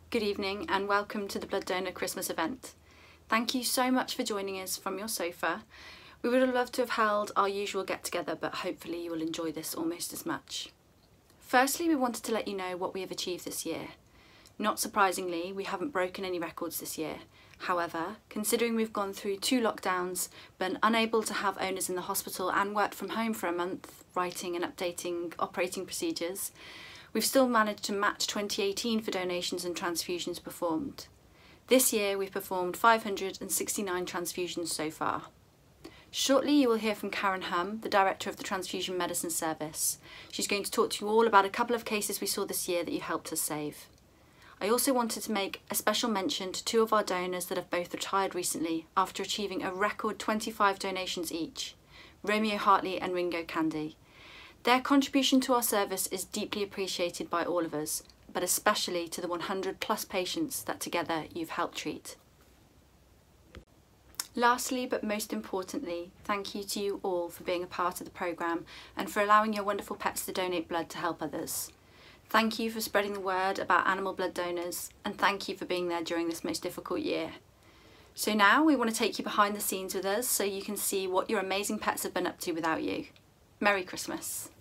Good evening and welcome to the Blood Donor Christmas event. Thank you so much for joining us from your sofa. We would have loved to have held our usual get together, but hopefully you will enjoy this almost as much. Firstly, we wanted to let you know what we have achieved this year. Not surprisingly, we haven't broken any records this year. However, considering we've gone through 2 lockdowns, been unable to have owners in the hospital and worked from home for a month, writing and updating operating procedures, we've still managed to match 2018 for donations and transfusions performed. This year we've performed 569 transfusions so far. Shortly you will hear from Karen Hum, the Director of the Transfusion Medicine Service. She's going to talk to you all about a couple of cases we saw this year that you helped us save. I also wanted to make a special mention to 2 of our donors that have both retired recently after achieving a record 25 donations each, Romeo Hartley and Ringo Candy. Their contribution to our service is deeply appreciated by all of us, but especially to the 100+ patients that together you've helped treat. Lastly, but most importantly, thank you to you all for being a part of the programme and for allowing your wonderful pets to donate blood to help others. Thank you for spreading the word about animal blood donors, and thank you for being there during this most difficult year. So now we want to take you behind the scenes with us so you can see what your amazing pets have been up to without you. Merry Christmas.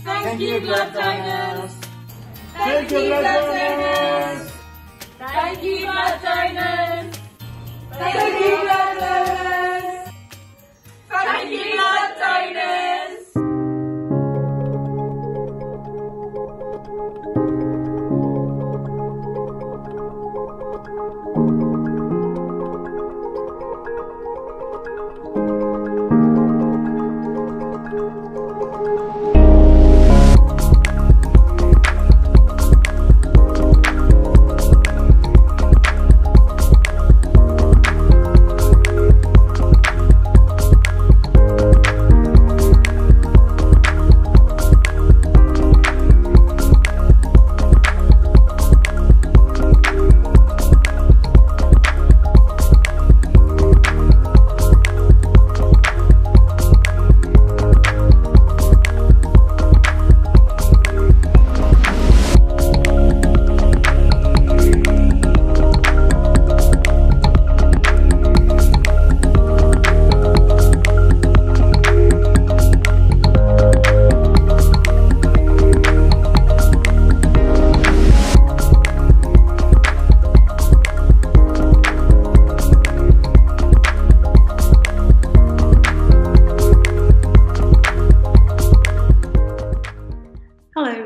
Thank you, blood donors. Thank you, blood donors. Thank you, blood donors. Thank you, blood donors. Thank you, blood donors.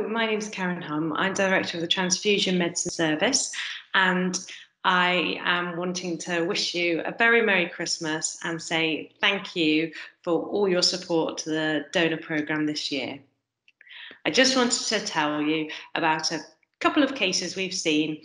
My name is I'm Director of the Transfusion Medicine Service, and I am wanting to wish you a very Merry Christmas and say thank you for all your support to the donor programme this year. I just wanted to tell you about a couple of cases we've seen,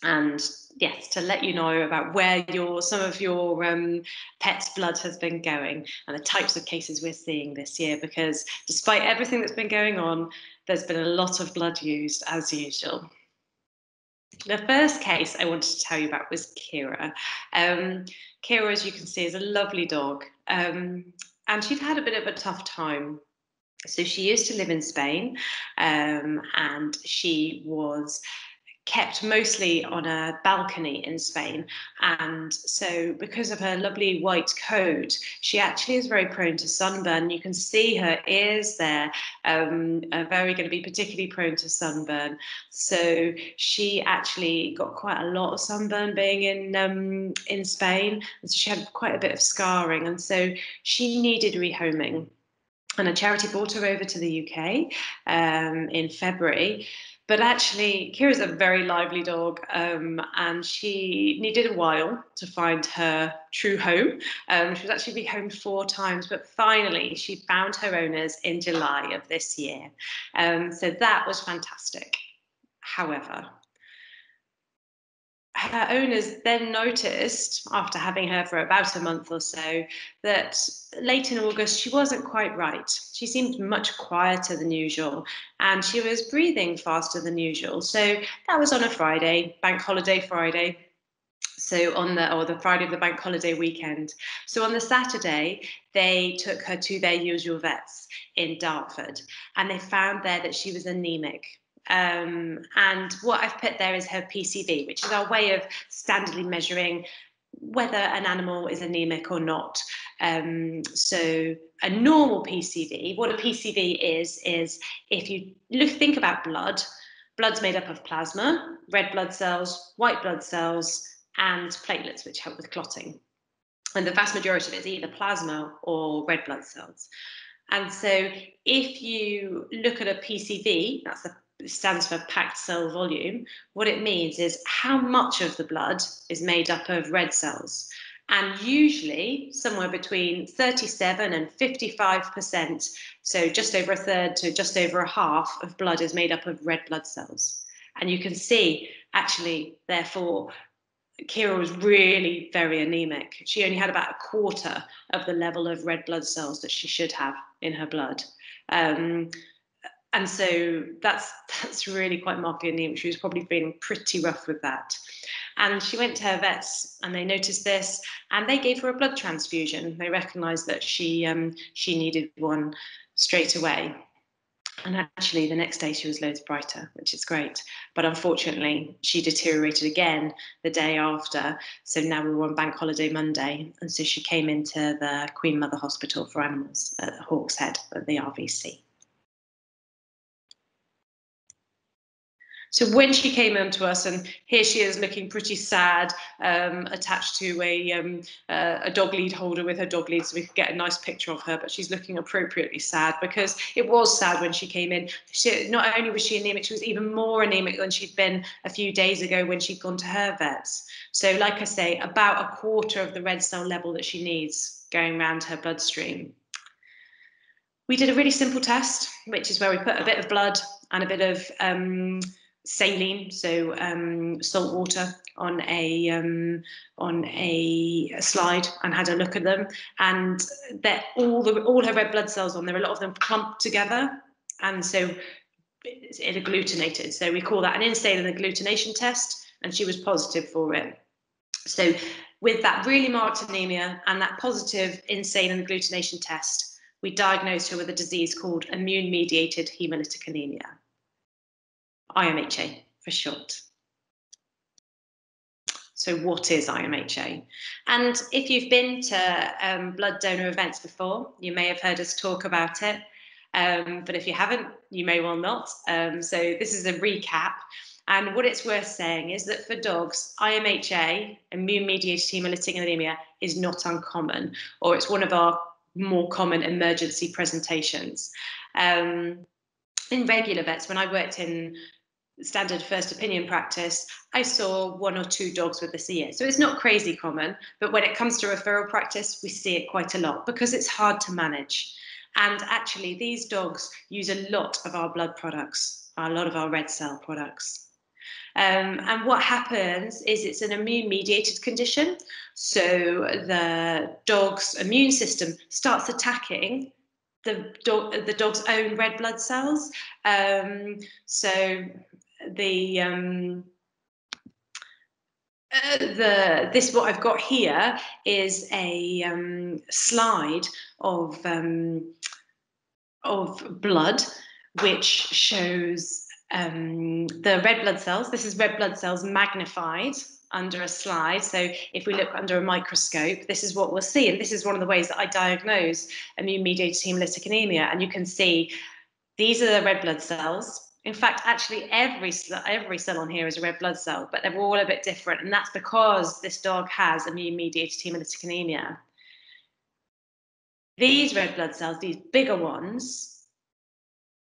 and yes, to let you know about where some of your pet's blood has been going and the types of cases we're seeing this year, because despite everything that's been going on, there's been a lot of blood used as usual. The first case I wanted to tell you about was Kira. Kira, as you can see, is a lovely dog, and she'd had a bit of a tough time. So she used to live in Spain, and she was kept mostly on a balcony in Spain, and so because of her lovely white coat, she actually is very prone to sunburn. You can see her ears there are very going to be particularly prone to sunburn, so she actually got quite a lot of sunburn being in Spain, and so she had quite a bit of scarring, and so she needed rehoming, and a charity brought her over to the UK in February. But actually, Kira's a very lively dog, and she needed a while to find her true home. She was actually rehomed 4 times, but finally she found her owners in July of this year. So that was fantastic. However, her owners then noticed, after having her for about a month or so, that late in August she wasn't quite right. She seemed much quieter than usual, and she was breathing faster than usual. So that was on a Friday, Bank Holiday Friday. So on the Friday of the Bank Holiday weekend. So on the Saturday, they took her to their usual vets in Dartford, and they found there that she was anemic. And what I've put there is her PCV, which is our way of standardly measuring whether an animal is anemic or not. So a normal PCV, what a PCV is if you think about blood's made up of plasma, red blood cells, white blood cells, and platelets, which help with clotting. And the vast majority of it is either plasma or red blood cells. And so if you look at a PCV, stands for packed cell volume, what it means is how much of the blood is made up of red cells. And usually somewhere between 37 and 55%, so just over a third to just over a half of blood is made up of red blood cells. And you can see, actually, therefore, Kira was really very anemic. She only had about a quarter of the level of red blood cells that she should have in her blood. And so that's really quite markedly anemic. She was probably feeling pretty rough with that. And she went to her vets, and they noticed this, and they gave her a blood transfusion. They recognised that she needed one straight away. And actually, the next day she was loads brighter, which is great. But unfortunately, she deteriorated again the day after. So now we were on Bank Holiday Monday. And so she came into the Queen Mother Hospital for Animals at Hawkshead at the RVC. So when she came in to us, and here she is looking pretty sad, attached to a dog lead holder with her dog lead, so we could get a nice picture of her, but she's looking appropriately sad because it was sad when she came in. Not only was she anemic, she was even more anemic than she'd been a few days ago when she'd gone to her vets. So like I say, about a quarter of the red cell level that she needs going around her bloodstream. We did a really simple test, which is where we put a bit of blood and a bit of saline, so salt water, on a slide and had a look at them, and that all her red blood cells on there, a lot of them clumped together, and so it agglutinated. So we call that an in-saline agglutination test, and she was positive for it. So with that really marked anemia and that positive in-saline agglutination test, we diagnosed her with a disease called immune-mediated hemolytic anemia. IMHA for short. So what is IMHA? And if you've been to blood donor events before, you may have heard us talk about it. But if you haven't, you may well not. So this is a recap. And what it's worth saying is that for dogs, IMHA, immune-mediated hemolytic anemia, is not uncommon, or it's one of our more common emergency presentations. In regular vets, when I worked in standard first opinion practice, I saw 1 or 2 dogs with this a year. So it's not crazy common, but when it comes to referral practice, we see it quite a lot because it's hard to manage. And actually, these dogs use a lot of our blood products, a lot of our red cell products. And what happens is it's an immune-mediated condition. So the dog's immune system starts attacking the dog's own red blood cells. This what I've got here is a slide of blood, which shows the red blood cells. This is red blood cells magnified under a slide. So if we look under a microscope, this is what we'll see. And this is one of the ways that I diagnose immune-mediated hemolytic anemia. And you can see these are the red blood cells. In fact, actually every cell on here is a red blood cell, but they're all a bit different. And that's because this dog has immune-mediated hemolytic anemia. These red blood cells, these bigger ones,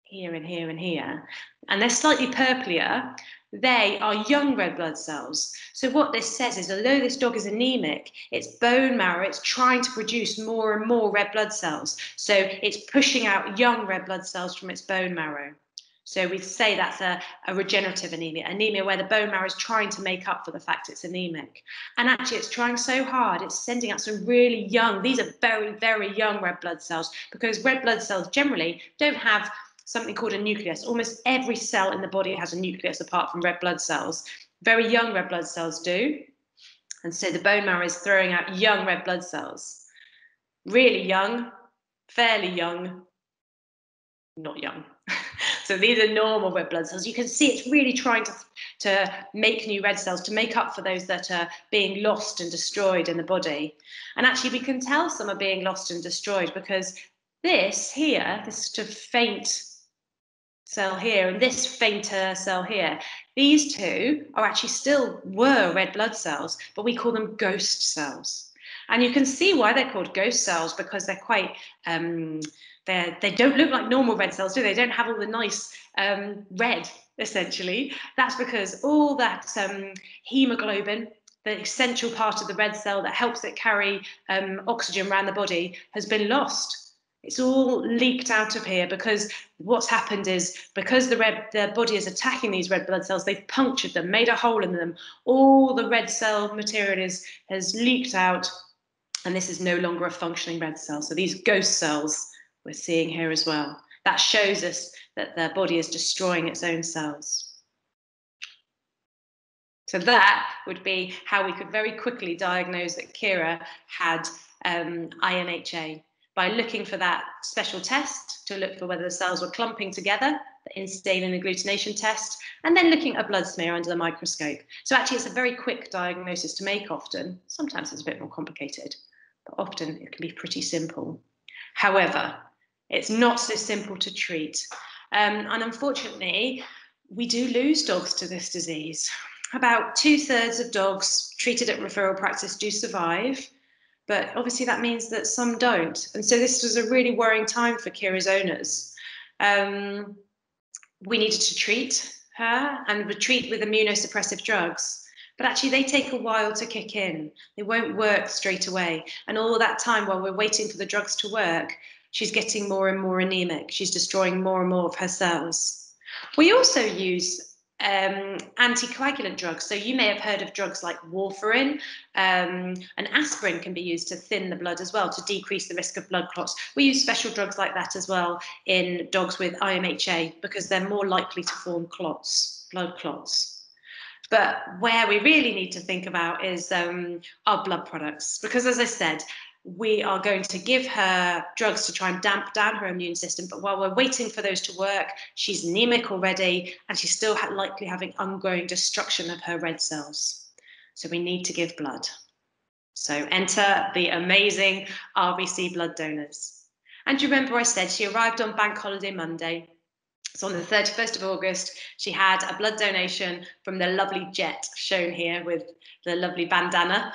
here and here and here, and they're slightly purplier, they are young red blood cells. So what this says is, although this dog is anemic, its bone marrow, it's trying to produce more and more red blood cells. So it's pushing out young red blood cells from its bone marrow. So we say that's a regenerative anemia where the bone marrow is trying to make up for the fact it's anemic. And actually it's trying so hard, it's sending out some really young, these are very, very young red blood cells, because red blood cells generally don't have something called a nucleus. Almost every cell in the body has a nucleus apart from red blood cells. Very young red blood cells do. And so the bone marrow is throwing out young red blood cells. Really young, fairly young, not young. So these are normal red blood cells. You can see it's really trying to make new red cells to make up for those that are being lost and destroyed in the body. And actually we can tell some are being lost and destroyed because this here, this sort of faint cell here and this fainter cell here, these two are actually were red blood cells, but we call them ghost cells. And you can see why they're called ghost cells, because they're quite, they don't look like normal red cells, do they? They don't have all the nice red, essentially. That's because all that hemoglobin, the essential part of the red cell that helps it carry oxygen around the body, has been lost. It's all leaked out of here because what's happened is, because the body is attacking these red blood cells, they've punctured them, made a hole in them. All the red cell material has leaked out, and this is no longer a functioning red cell. So these ghost cells we're seeing here as well. That shows us that the body is destroying its own cells. So that would be how we could very quickly diagnose that Kira had IMHA, by looking for that special test to look for whether the cells were clumping together, the in-saline agglutination test, and then looking at a blood smear under the microscope. So actually it's a very quick diagnosis to make often. Sometimes it's a bit more complicated, but often it can be pretty simple. However, it's not so simple to treat. And unfortunately, we do lose dogs to this disease. About 2/3 of dogs treated at referral practice do survive, but obviously that means that some don't. And so this was a really worrying time for Kira's owners. We needed to treat her and treat with immunosuppressive drugs. But actually, they take a while to kick in. They won't work straight away. And all that time, while we're waiting for the drugs to work, she's getting more and more anemic. She's destroying more and more of her cells. We also use anticoagulant drugs. So you may have heard of drugs like warfarin, and aspirin can be used to thin the blood as well, to decrease the risk of blood clots. We use special drugs like that as well in dogs with IMHA because they're more likely to form clots, blood clots. But where we really need to think about is our blood products, because as I said, we are going to give her drugs to try and damp down her immune system. But while we're waiting for those to work, she's anemic already, and she's still likely having ongoing destruction of her red cells. So we need to give blood. So enter the amazing RVC blood donors. And do you remember I said she arrived on Bank Holiday Monday? So on the 31st of August, she had a blood donation from the lovely Jet, shown here with the lovely bandana,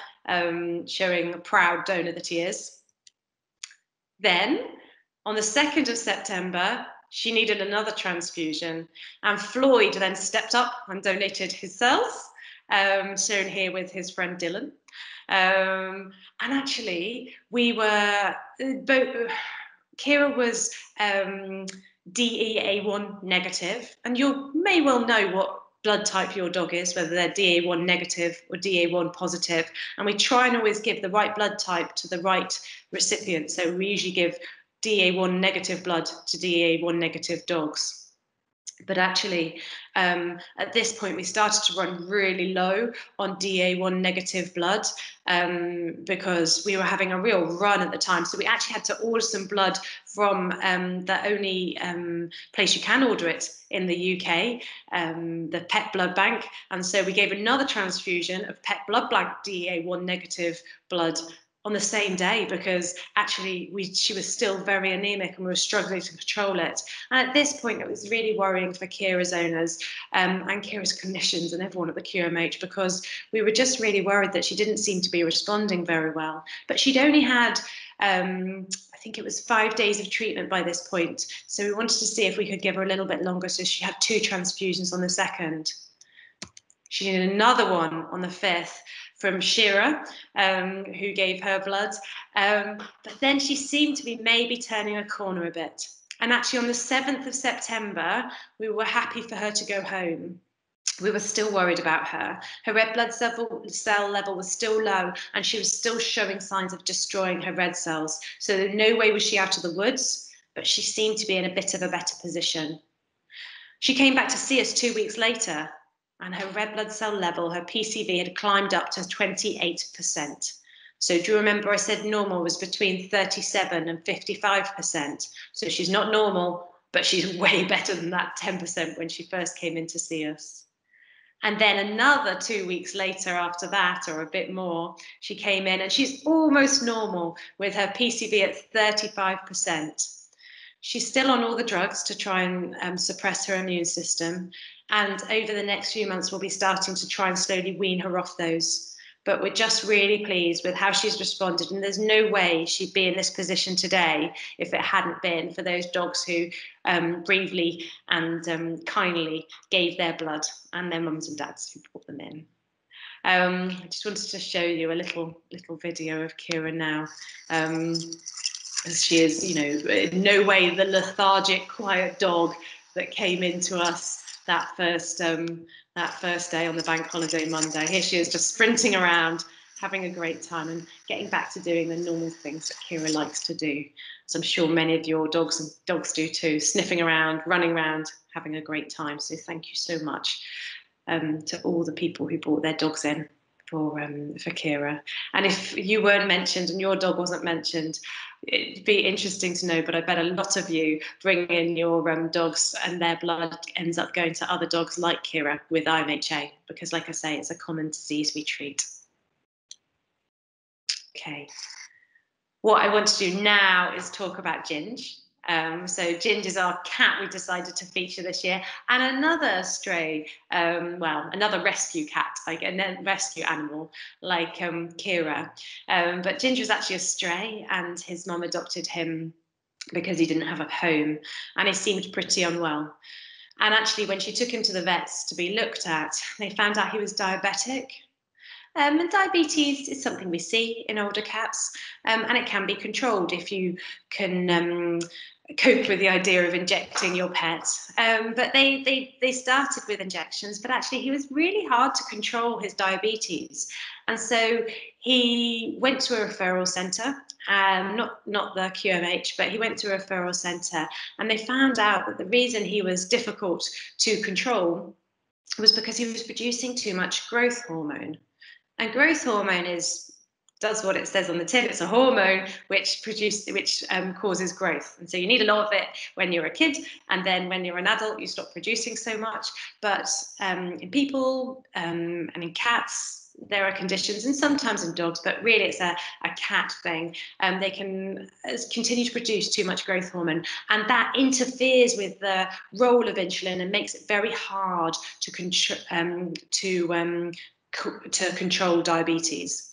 showing a proud donor that he is. Then, on the 2nd of September, she needed another transfusion, and Floyd then stepped up and donated his cells, shown here with his friend Dylan. And actually, we were both. Kira was DEA1 negative, and you may well know what blood type your dog is, whether they're DEA1 negative or DEA1 positive, and we try and always give the right blood type to the right recipient. So we usually give DEA1 negative blood to DEA1 negative dogs. But actually, at this point, we started to run really low on DA1 negative blood because we were having a real run at the time. So we actually had to order some blood from the only place you can order it in the UK, the Pet Blood Bank. And so we gave another transfusion of Pet Blood Bank DA1 negative blood on the same day, because actually she was still very anemic and we were struggling to control it. And at this point, it was really worrying for Kira's owners and Kira's clinicians and everyone at the QMH, because we were just really worried that she didn't seem to be responding very well. But she'd only had, I think it was 5 days of treatment by this point. So we wanted to see if we could give her a little bit longer. So she had 2 transfusions on the 2nd. She did another one on the 5th from Shira, who gave her blood. But then she seemed to be maybe turning a corner a bit. And actually on the 7th of September, we were happy for her to go home. We were still worried about her. Her red blood cell level was still low, and she was still showing signs of destroying her red cells. So in no way was she out of the woods, but she seemed to be in a bit of a better position. She came back to see us 2 weeks later, and her red blood cell level, her PCV, had climbed up to 28%. So do you remember I said normal was between 37 and 55%? So she's not normal, but she's way better than that 10% when she first came in to see us. And then another 2 weeks later after that, or a bit more, she came in and she's almost normal with her PCV at 35%. She's still on all the drugs to try and suppress her immune system. And over the next few months, we'll be starting to try and slowly wean her off those. But we're just really pleased with how she's responded. And there's no way she'd be in this position today if it hadn't been for those dogs who bravely and kindly gave their blood, and their mums and dads who brought them in. I just wanted to show you a little video of Kira now. She is, you know, in no way the lethargic, quiet dog that came into us that first day on the Bank Holiday Monday. Here she is, just sprinting around, having a great time and getting back to doing the normal things that Kira likes to do. So I'm sure many of your dogs do too, sniffing around, running around, having a great time. So thank you so much to all the people who brought their dogs in for Kira. And if you weren't mentioned and your dog wasn't mentioned, it'd be interesting to know, but I bet a lot of you bring in your dogs and their blood ends up going to other dogs like Kira with IMHA, because like I say, it's a common disease we treat. Okay, what I want to do now is talk about Ginge. So Ginger's our cat we decided to feature this year, and another stray, well, another rescue cat, like a rescue animal, like Kira. But Ginger's actually a stray, and his mum adopted him because he didn't have a home, and he seemed pretty unwell. And actually, when she took him to the vets to be looked at, they found out he was diabetic. And diabetes is something we see in older cats, and it can be controlled if you can cope with the idea of injecting your pet. But they started with injections, but actually he was really hard to control his diabetes. And so he went to a referral centre, not the QMH, but he went to a referral centre, and they found out that the reason he was difficult to control was because he was producing too much growth hormone. And growth hormone does what it says on the tin. It's a hormone which causes growth. And so you need a lot of it when you're a kid, and then when you're an adult, you stop producing so much. But in people and in cats, there are conditions, and sometimes in dogs, but really it's a cat thing. They can continue to produce too much growth hormone, and that interferes with the role of insulin and makes it very hard to control diabetes.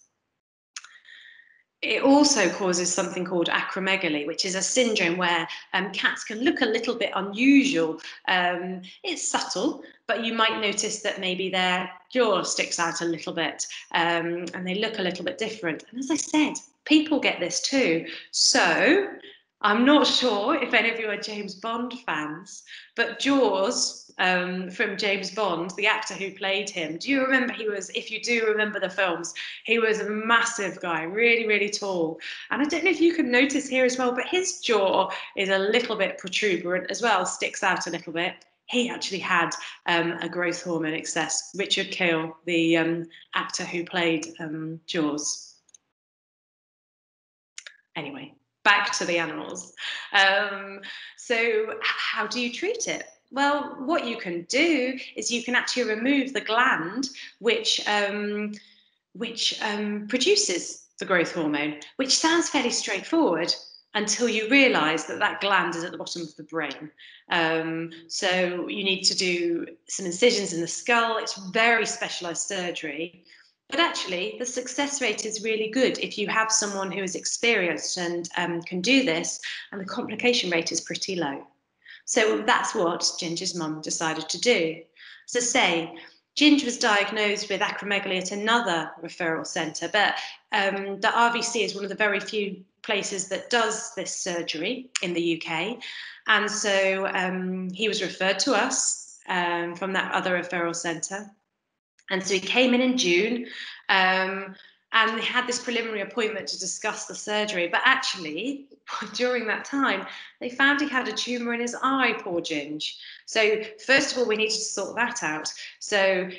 It also causes something called acromegaly, which is a syndrome where cats can look a little bit unusual. It's subtle, but you might notice that maybe their jaw sticks out a little bit, and they look a little bit different. And as I said, people get this too. So I'm not sure if any of you are James Bond fans, but Jaws, from James Bond, the actor who played him, do you remember if you do remember the films, he was a massive guy, really, really tall. And I don't know if you can notice here as well, but his jaw is a little bit protuberant as well, sticks out a little bit. He actually had a growth hormone excess, Richard Kiel, the actor who played Jaws. Anyway, back to the animals. So how do you treat it? Well, what you can do is you can actually remove the gland which produces the growth hormone, which sounds fairly straightforward until you realise that that gland is at the bottom of the brain. So you need to do some incisions in the skull. It's very specialised surgery. But actually, the success rate is really good if you have someone who is experienced and can do this, and the complication rate is pretty low. So that's what Ginger's mum decided to do. So say, Ginger was diagnosed with acromegaly at another referral centre, but the RVC is one of the very few places that does this surgery in the UK. And so he was referred to us from that other referral centre. And so he came in June, and they had this preliminary appointment to discuss the surgery. But actually, during that time, they found he had a tumour in his eye, poor Ginge. So first of all, we needed to sort that out. So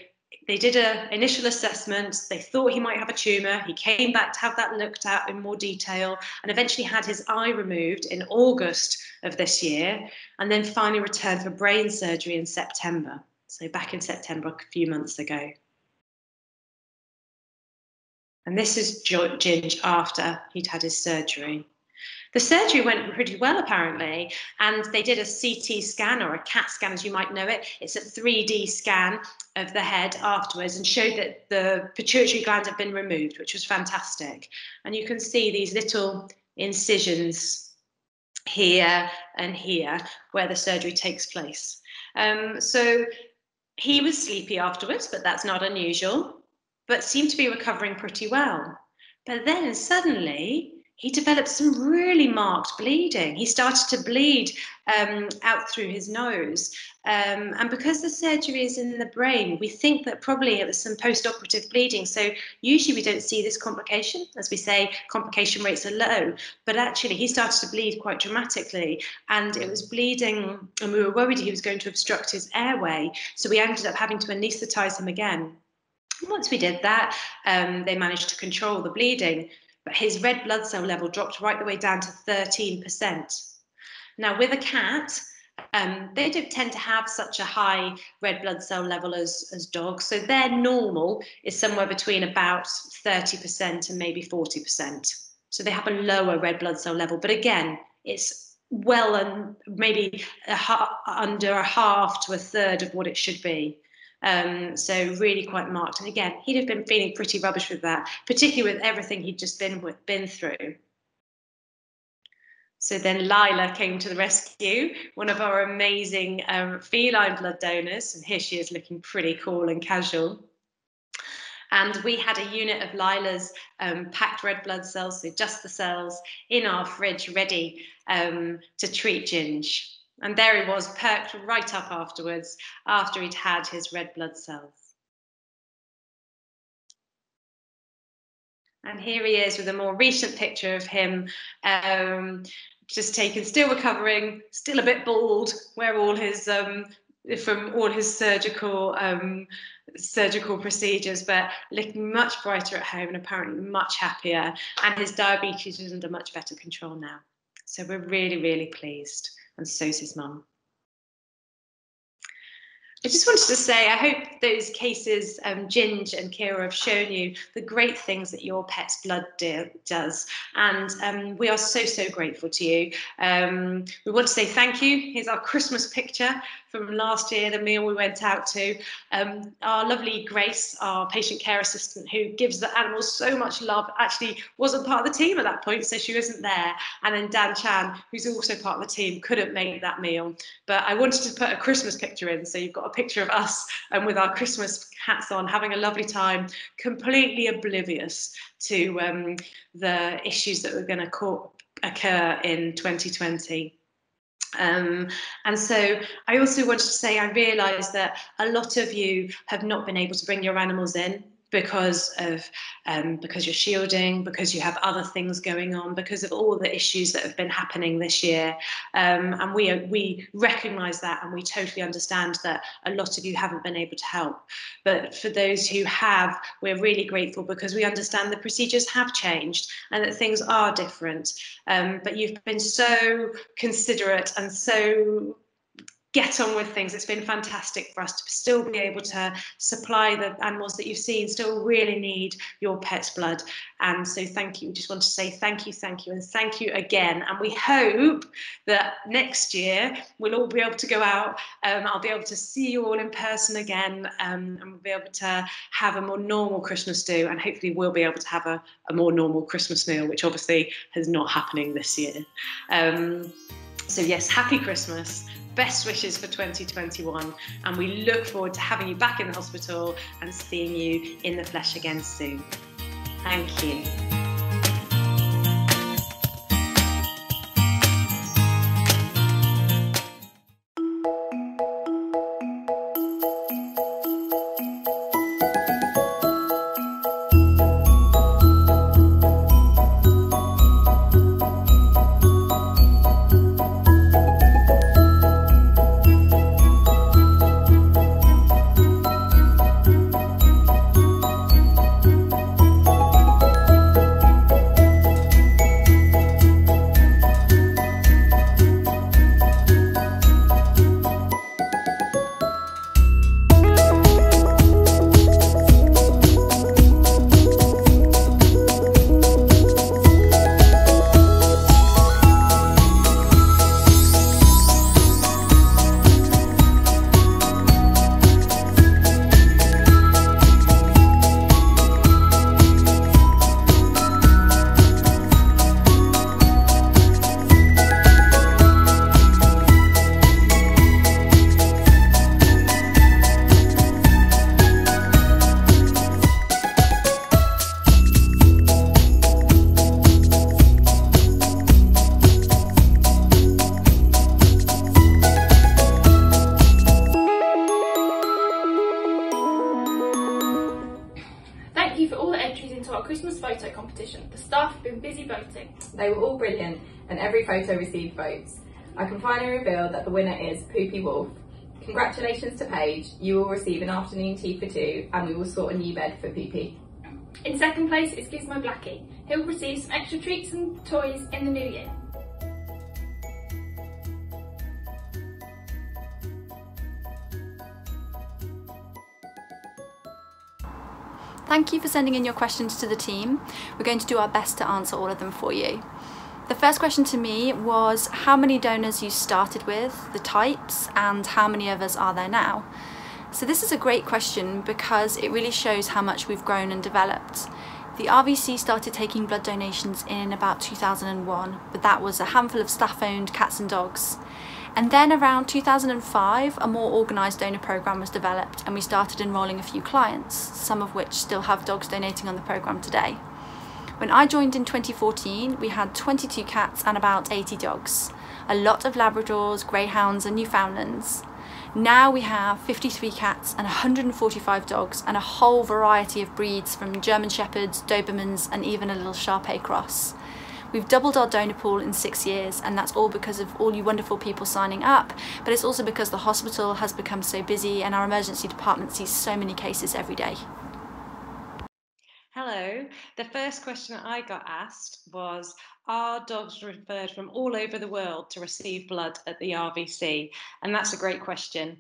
they did an initial assessment. They thought he might have a tumour. He came back to have that looked at in more detail, and eventually had his eye removed in August of this year, and then finally returned for brain surgery in September. So back in September, a few months ago. And this is Ginge after he'd had his surgery. The surgery went pretty well, apparently, and they did a CT scan, or a CAT scan, as you might know it. It's a 3D scan of the head afterwards, and showed that the pituitary gland had been removed, which was fantastic. And you can see these little incisions here and here where the surgery takes place. So he was sleepy afterwards, but that's not unusual, but seemed to be recovering pretty well. But then suddenly he developed some really marked bleeding. He started to bleed out through his nose. And because the surgery is in the brain, we think that probably it was some post-operative bleeding. So usually we don't see this complication. As we say, complication rates are low. But actually he started to bleed quite dramatically, and it was bleeding, and we were worried he was going to obstruct his airway. So we ended up having to anaesthetise him again. Once we did that, they managed to control the bleeding, but his red blood cell level dropped right the way down to 13%. Now, with a cat, they don't tend to have such a high red blood cell level as dogs, so their normal is somewhere between about 30% and maybe 40%. So they have a lower red blood cell level, but again, it's well, and maybe under a half to a third of what it should be. So really quite marked. And again, he'd have been feeling pretty rubbish with that, particularly with everything he'd just been through. So then Lila came to the rescue, one of our amazing feline blood donors. And here she is looking pretty cool and casual. And we had a unit of Lila's packed red blood cells, so just the cells, in our fridge ready to treat Ginge. And there he was, perked right up afterwards, after he'd had his red blood cells. And here he is with a more recent picture of him, just taken, still recovering, still a bit bald, where all his from all his surgical procedures, but looking much brighter at home and apparently much happier. And his diabetes is under much better control now. So we're really, really pleased, and so's his mum. I just wanted to say, I hope those cases, Ginge and Kira, have shown you the great things that your pet's blood does. And we are so, so grateful to you. We want to say thank you. Here's our Christmas picture from last year, the meal we went out to. Our lovely Grace, our patient care assistant, who gives the animals so much love, actually wasn't part of the team at that point, so she wasn't there. And then Dan Chan, who's also part of the team, couldn't make that meal. But I wanted to put a Christmas picture in, so you've got a picture of us with our Christmas hats on, having a lovely time, completely oblivious to the issues that were going to occur in 2020. And so I also wanted to say, I realised that a lot of you have not been able to bring your animals in because you're shielding, because you have other things going on, because of all the issues that have been happening this year. And we recognise that, and we totally understand that a lot of you haven't been able to help. But for those who have, we're really grateful, because we understand the procedures have changed and that things are different. But you've been so considerate and so get on with things. It's been fantastic for us to still be able to supply the animals that you've seen, still really need your pet's blood. And so thank you. We just want to say thank you, and thank you again. And we hope that next year we'll all be able to go out. I'll be able to see you all in person again, and we'll be able to have a more normal Christmas do, and hopefully we'll be able to have a more normal Christmas meal, which obviously is not happening this year. So yes, happy Christmas. Best wishes for 2021, and we look forward to having you back in the hospital and seeing you in the flesh again soon. Thank you. Christmas photo competition. The staff have been busy voting. They were all brilliant, and every photo received votes. I can finally reveal that the winner is Poopy Wolf. Congratulations to Paige, you will receive an afternoon tea for two, and we will sort a new bed for Poopy. In second place is Gizmo Blackie. He'll receive some extra treats and toys in the new year. Thank you for sending in your questions to the team. We're going to do our best to answer all of them for you. The first question to me was how many donors you started with, the types, and how many of us are there now? So this is a great question because it really shows how much we've grown and developed. The RVC started taking blood donations in about 2001, but that was a handful of staff-owned cats and dogs. And then around 2005, a more organised donor programme was developed and we started enrolling a few clients, some of which still have dogs donating on the programme today. When I joined in 2014, we had 22 cats and about 80 dogs, a lot of Labradors, Greyhounds and Newfoundlands. Now we have 53 cats and 145 dogs and a whole variety of breeds from German Shepherds, Dobermans and even a little Shar-Pei cross. We've doubled our donor pool in 6 years, and that's all because of all you wonderful people signing up, but it's also because the hospital has become so busy and our emergency department sees so many cases every day. Hello. The first question I got asked was, are dogs referred from all over the world to receive blood at the RVC? And that's a great question.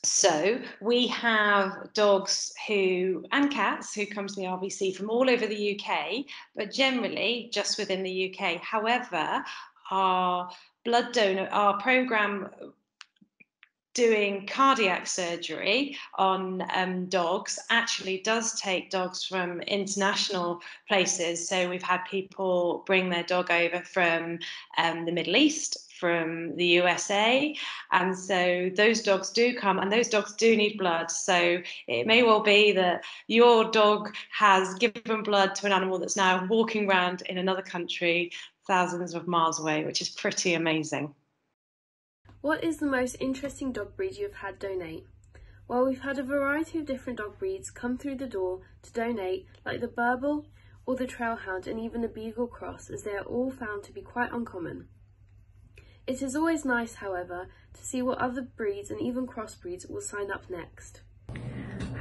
So we have dogs and cats who come to the RVC from all over the UK, but generally just within the UK. However, our programme doing cardiac surgery on dogs actually does take dogs from international places. So we've had people bring their dog over from the Middle East, from the USA, and so those dogs do come and those dogs do need blood. So it may well be that your dog has given blood to an animal that's now walking around in another country thousands of miles away, which is pretty amazing. What is the most interesting dog breed you have had donate? Well, we've had a variety of different dog breeds come through the door to donate, like the Burble or the Trailhound and even the Beagle Cross, as they are all found to be quite uncommon. It is always nice, however, to see what other breeds and even crossbreeds will sign up next.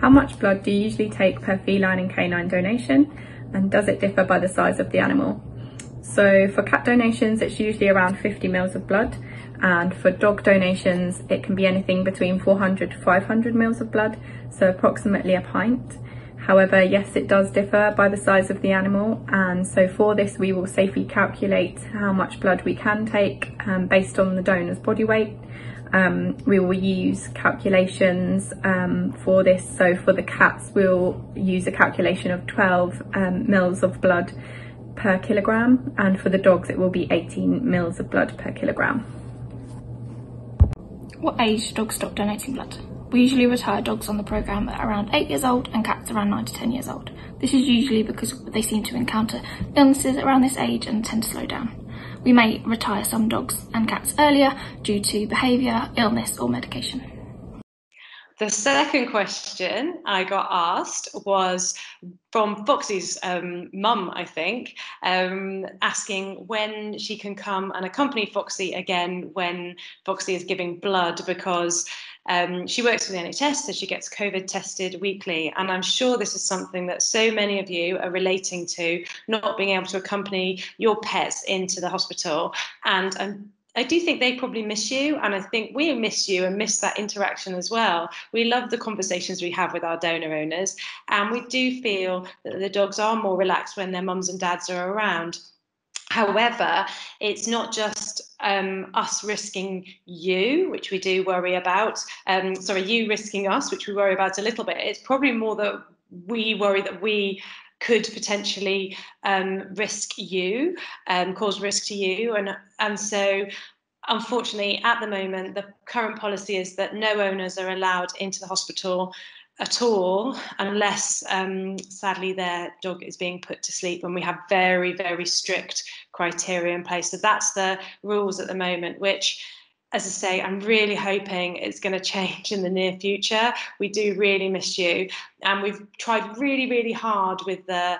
How much blood do you usually take per feline and canine donation, and does it differ by the size of the animal? So for cat donations, it's usually around 50 mils of blood, and for dog donations, it can be anything between 400 to 500 mils of blood, so approximately a pint. However, yes, it does differ by the size of the animal, and so for this we will safely calculate how much blood we can take based on the donor's body weight. We will use calculations for this, so for the cats we'll use a calculation of 12 mils of blood per kilogram, and for the dogs it will be 18 mils of blood per kilogram. What age do dogs stop donating blood? We usually retire dogs on the programme at around 8 years old and cats around 9 to 10 years old. This is usually because they seem to encounter illnesses around this age and tend to slow down. We may retire some dogs and cats earlier due to behaviour, illness or medication. The second question I got asked was from Foxy's mum, I think, asking when she can come and accompany Foxy again when Foxy is giving blood, because she works for the NHS, so she gets COVID tested weekly. And I'm sure this is something that so many of you are relating to, not being able to accompany your pets into the hospital. And I do think they probably miss you, and I think we miss you and miss that interaction as well. We love the conversations we have with our donor owners, and we do feel that the dogs are more relaxed when their mums and dads are around. However, it's not just us risking you, which we do worry about, you risking us, which we worry about a little bit. It's probably more that we worry that we could potentially risk you, cause risk to you. And so, unfortunately, at the moment, the current policy is that no owners are allowed into the hospital at all unless, sadly, their dog is being put to sleep. And we have very, very strict criteria in place. So that's the rules at the moment, which, as I say, I'm really hoping it's going to change in the near future. We do really miss you. And we've tried really, really hard with the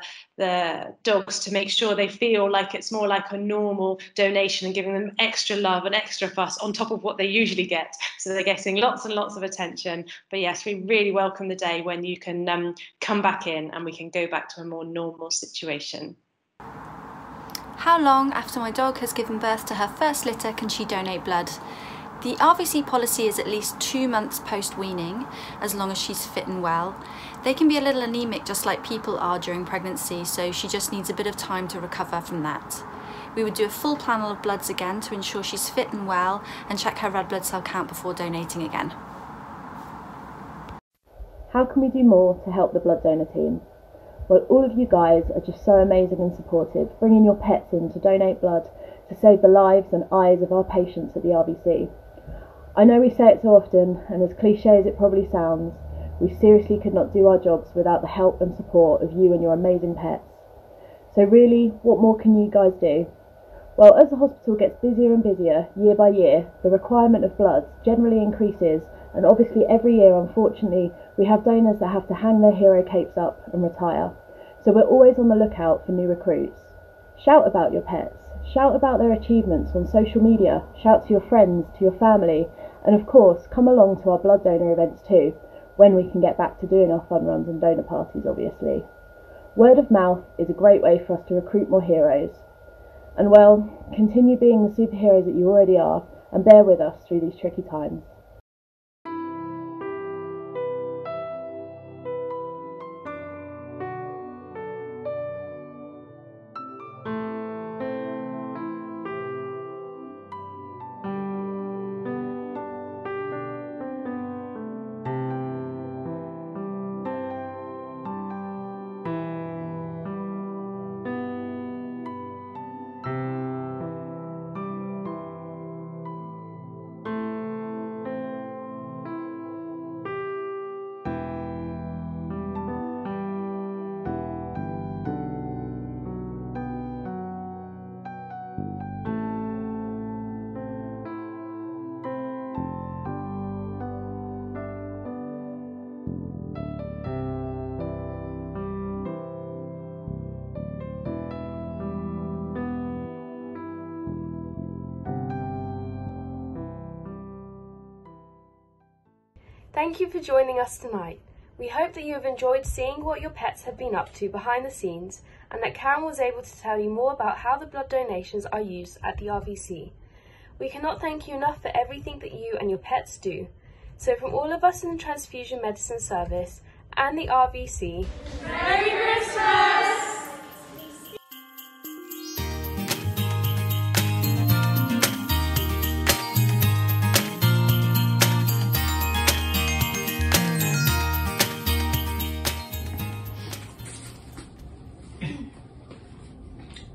dogs to make sure they feel like it's more like a normal donation and giving them extra love and extra fuss on top of what they usually get. So they're getting lots and lots of attention. But yes, we really welcome the day when you can come back in and we can go back to a more normal situation. How long after my dog has given birth to her first litter can she donate blood? The RVC policy is at least 2 months post-weaning, as long as she's fit and well. They can be a little anemic just like people are during pregnancy, so she just needs a bit of time to recover from that. We would do a full panel of bloods again to ensure she's fit and well, and check her red blood cell count before donating again. How can we do more to help the blood donor team? Well, all of you guys are just so amazing and supportive, bringing your pets in to donate blood to save the lives and eyes of our patients at the RVC. I know we say it so often, and as cliché as it probably sounds, we seriously could not do our jobs without the help and support of you and your amazing pets. So really, what more can you guys do? Well, as the hospital gets busier and busier year by year, the requirement of blood generally increases, and obviously every year, unfortunately, we have donors that have to hang their hero capes up and retire. So we're always on the lookout for new recruits. Shout about your pets, shout about their achievements on social media, shout to your friends, to your family, and of course, come along to our blood donor events too, when we can get back to doing our fun runs and donor parties, obviously. Word of mouth is a great way for us to recruit more heroes. And well, continue being the superheroes that you already are, and bear with us through these tricky times. Thank you for joining us tonight. We hope that you have enjoyed seeing what your pets have been up to behind the scenes, and that Karen was able to tell you more about how the blood donations are used at the RVC. We cannot thank you enough for everything that you and your pets do. So from all of us in the Transfusion Medicine Service and the RVC, Merry Christmas!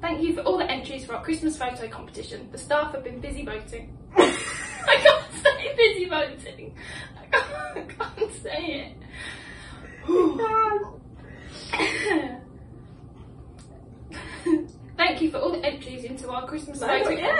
Thank you for all the entries for our Christmas photo competition. The staff have been busy voting. I can't say busy voting. I can't say it. Thank you for all the entries into our Christmas photo competition.